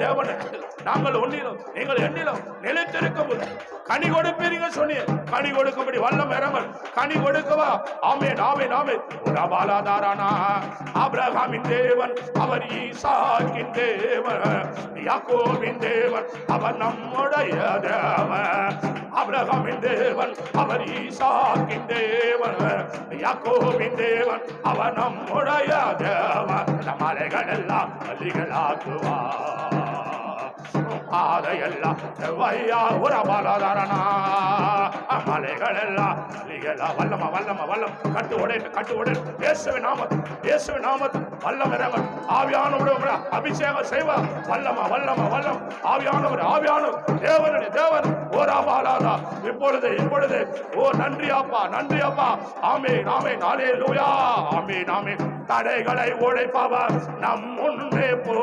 தேவனே, நாங்கள் உன்னிலும் நீங்கள் என்னிலும் நிலைத்திருக்கும் கனி கொடுப்பீங்க சொன்னீர். கனி கொடுக்கும்படி வல்லம் இறங்கள். கனி கொடுக்கவா? ஆமென் ஆமென் ஆமென். உலபாலாதாரானா ஆபிரகாமின் தேவன், அவர் ஈசாக்கின் தேவன், யாக்கோபின் தேவன், அவர் நம்முடைய தேவன். ஆபிரகாமின் தேவன், அவர் ஈசாக்கின் தேவன், யாக்கோபின் தேவன், அவர் நம்முடைய தேவன். மலைகள் எல்லாம் அலிகளாக்குவா, பாதையெல்லாம் செவ்வையா உரபாலாதாரனா. மலைகள் எல்லாம் அலிகளா வல்லம வல்லம வல்லம். கட்டு உடைத்து கட்டு உடை இயேசுவின் நாமத்தில், இயேசுவின் நாமத்தில் வல்லம் இறங்கள். ஆவியானவர் அபிஷேகம் செய்வார். வல்லம வல்லம வல்லம். ஆவியானவர் ஆவியானவர் தேவனுடைய தேவன் ஓராபாலாதா. இப்பொழுது இப்பொழுது ஓ நன்றி அப்பா, நன்றி அப்பா. ஆமென் ஆமென் ஹல்லேலூயா. ஆமென் ஆமென். தடைகளை உடைப்பவர் நம் முன்னே போ.